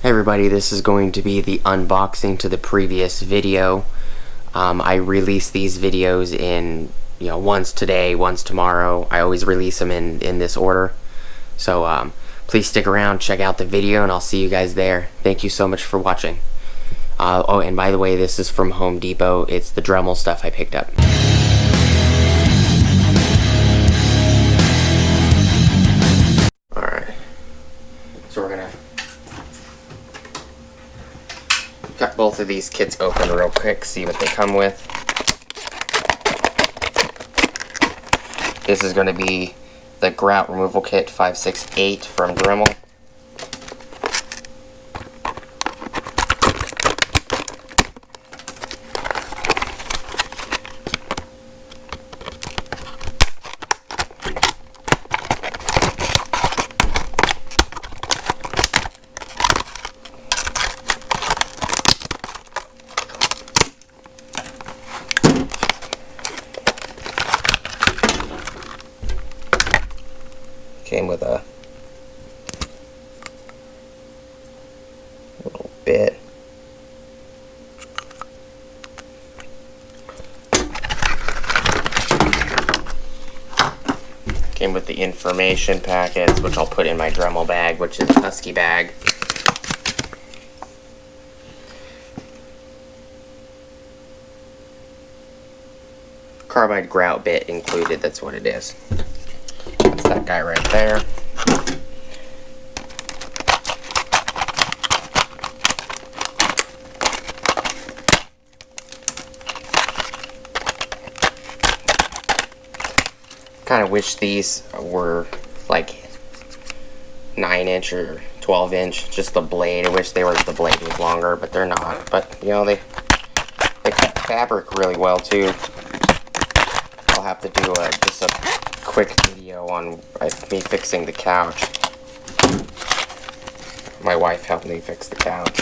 Hey everybody, this is going to be the unboxing to the previous video. I release these videos in, once today, once tomorrow. I always release them in this order. So please stick around, check out the video, and I'll see you guys there. Thank you so much for watching. Oh, and by the way, this is from Home Depot. It's the Dremel stuff I picked up. Alright. So we're gonna cut both of these kits open real quick, see what they come with. This is going to be the grout removal kit 568 from Dremel. Came with a little bit. Came with the information packets, which I'll put in my Dremel bag, which is a Husky bag. Carbide grout bit included, that's what it is. That's that guy right there. Kind of wish these were like 9-inch or 12-inch, just the blade. I wish the blade was longer, but they're not. But they cut fabric really well too. I'll have to do just a quick video on me fixing the couch. My wife helped me fix the couch.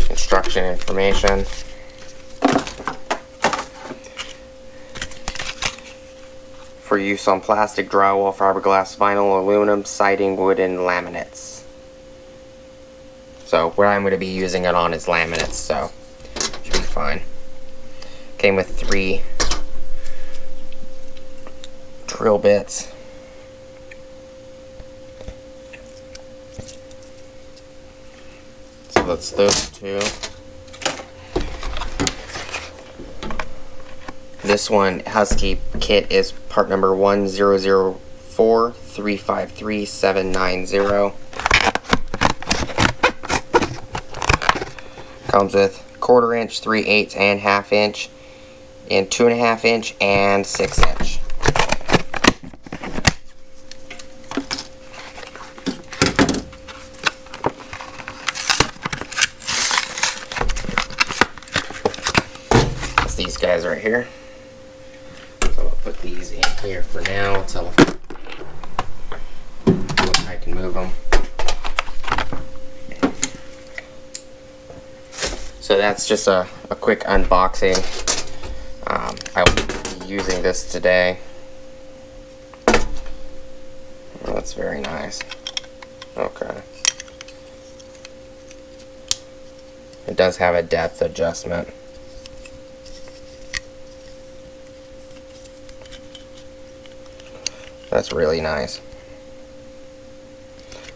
Instruction information. For use on plastic, drywall, fiberglass, vinyl, aluminum, siding, wood, and laminates. So what I'm going to be using it on is laminates, so should be fine. Came with 3 drill bits. So that's those 2. This one, Husky kit, is part number 10043533790. Comes with 1/4 inch, 3/8, and 1/2 inch, and 2.5 inch and 6 inch. That's these guys right here. So I'll put these in here for now until I can move them. So that's just a quick unboxing. I will be using this today. Oh, that's very nice. Okay. It does have a depth adjustment. That's really nice.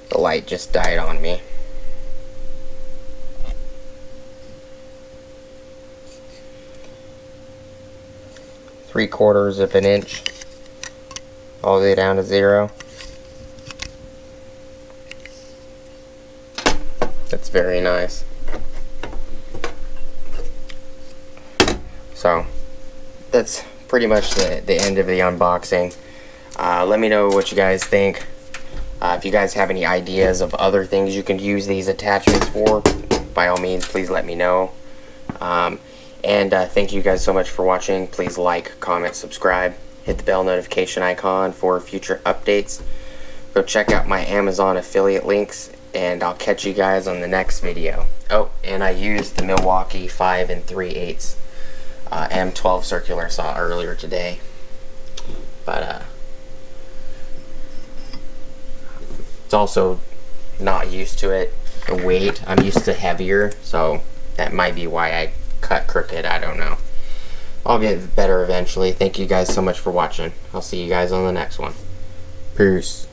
The light just died on me. Three-quarters of an inch all the way down to 0. That's very nice. So that's pretty much the end of the unboxing. Let me know what you guys think. If you guys have any ideas of other things you can use these attachments for, by all means, please let me know. And thank you guys so much for watching. Please like, comment, subscribe, hit the bell notification icon for future updates. Go check out my Amazon affiliate links, and I'll catch you guys on the next video. Oh, and I used the Milwaukee 5 3/8 M12 circular saw earlier today. But it's also not used to it. The weight, I'm used to heavier, so that might be why I cut crooked. I don't know. I'll get better eventually. Thank you guys so much for watching. I'll see you guys on the next one. Peace.